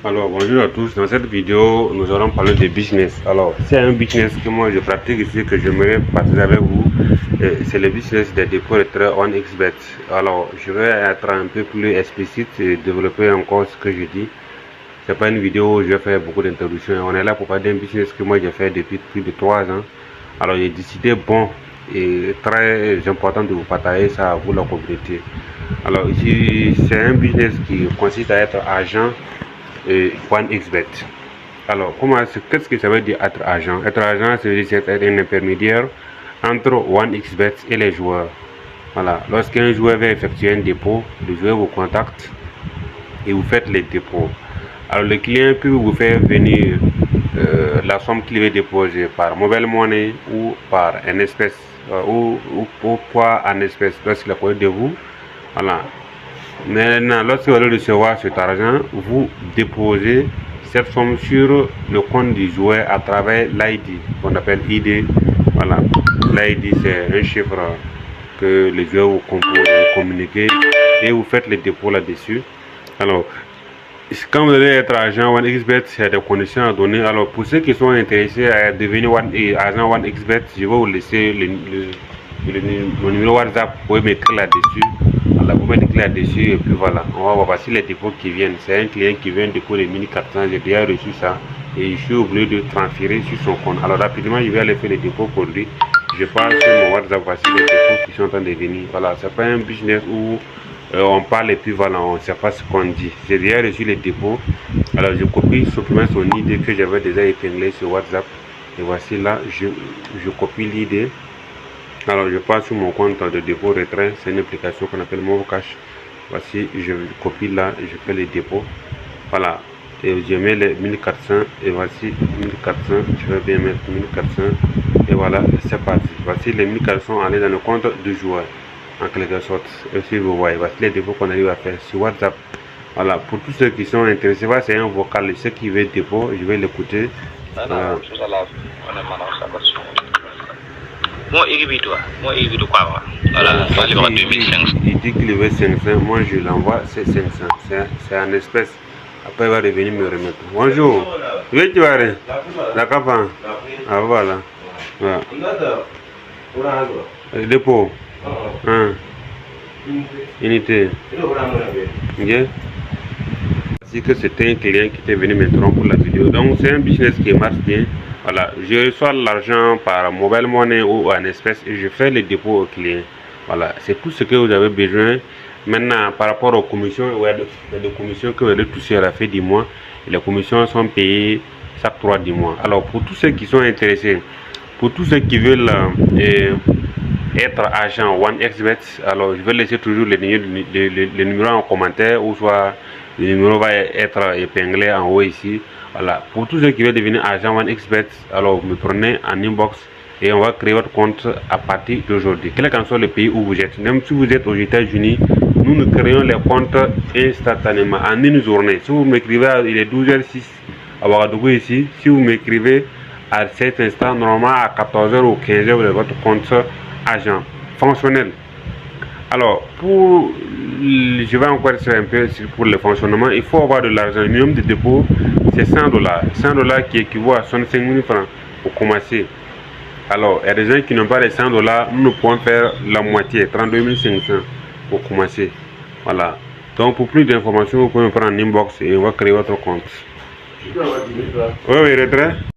Alors bonjour à tous, dans cette vidéo nous allons parler de business. Alors c'est un business que moi je pratique ici, que j'aimerais partager avec vous. C'est le business des dépôts de traits OneXBet. Alors je vais être un peu plus explicite et développer encore ce que je dis. C'est pas une vidéo où je vais faire beaucoup d'introductions. On est là pour parler d'un business que moi j'ai fait depuis plus de 3 ans. Alors j'ai décidé, bon et très important, de vous partager ça à vous, la communauté. Alors ici c'est un business qui consiste à être agent OneXBet. Alors, qu'est-ce que ça veut dire être agent? Être agent, ça veut dire être un intermédiaire entre OneXBet et les joueurs. Voilà, lorsqu'un joueur veut effectuer un dépôt, le joueur vous contacte et vous faites les dépôts. Alors, le client peut vous faire venir la somme qu'il veut déposer par mobile money ou par en espèce ou quoi en espèce lorsqu'il a connu de vous. Voilà. Maintenant, lorsque vous allez recevoir cet argent, vous déposez cette somme sur le compte du joueur à travers l'ID, qu'on appelle ID. Voilà, l'ID c'est un chiffre que les joueurs vous communiquez et vous faites le dépôt là-dessus. Alors, quand vous allez être agent OneXBet, il y a des conditions à donner. Alors, pour ceux qui sont intéressés à devenir agent OneXBet, je vais vous laisser le numéro WhatsApp, vous pouvez m'écrire là-dessus. Voilà, vous mettez là-dessus et puis voilà, on va voir. Voici les dépôts qui viennent. C'est un client qui vient de dépôt de 1400, j'ai déjà reçu ça et je suis obligé de transférer sur son compte. Alors rapidement, je vais aller faire les dépôts pour lui. Je parle sur mon WhatsApp, voici les dépôts qui sont en train de venir. Voilà, c'est pas un business où on parle et puis voilà, on ne sait pas ce qu'on dit. J'ai déjà reçu les dépôts. Alors je copie simplement son idée que j'avais déjà épinglé sur WhatsApp. Et voici là, je copie l'idée. Alors je passe sur mon compte de dépôt retrait, c'est une application qu'on appelle MoveCash. Voici, je copie là, je fais les dépôts. Voilà, et je mets les 1400 et voici 1400, je vais bien mettre 1400 et voilà, c'est parti. Voici les 1400 aller dans le compte du joueur en quelque sorte. Et si vous voyez, voici les dépôts qu'on arrive à faire sur WhatsApp. Voilà, pour tous ceux qui sont intéressés, c'est un vocal, ceux qui veulent dépôt, je vais l'écouter. Voilà. Moi, il dit quoi? Voilà, il dit qu'il veut 500, moi je l'envoie, c'est 500, c'est en espèce. Après il va revenir me remettre. Bonjour, oui tu vas aller, la capa. Ah voilà, voilà. Le dépôt, unité, bien. C'est que c'était un client qui était venu maintenant pour la vidéo, donc c'est un business qui marche bien. Voilà, je reçois l'argent par mobile money ou en espèces et je fais les dépôts au client. Voilà, c'est tout ce que vous avez besoin. Maintenant, par rapport aux commissions, il y a des commissions que vous allez toucher à la fin du mois. Et les commissions sont payées chaque 3 du mois. Alors, pour tous ceux qui sont intéressés, pour tous ceux qui veulent être agent OneXBet, alors je vais laisser toujours le numéro en commentaire, ou soit le numéro va être épinglé en haut ici. Voilà, pour tous ceux qui veulent devenir agent OneXBet, alors vous me prenez en inbox et on va créer votre compte à partir d'aujourd'hui. Quel qu'en soit le pays où vous êtes, même si vous êtes aux États-Unis, nous créons les comptes instantanément en une journée. Si vous m'écrivez, il est 12h06 à Ouagadougou ici, si vous m'écrivez à cet instant, normalement à 14h ou 15h, vous avez votre compte agent fonctionnel. Alors, je vais encore faire un peu pour le fonctionnement. Il faut avoir de l'argent. Le minimum de dépôt, c'est $100. $100 qui équivaut à 65 000 francs pour commencer. Alors, il y a des gens qui n'ont pas les $100, nous pouvons faire la moitié, 32 500 pour commencer. Voilà. Donc, pour plus d'informations, vous pouvez me prendre en inbox et on va créer votre compte. Oui, retrait.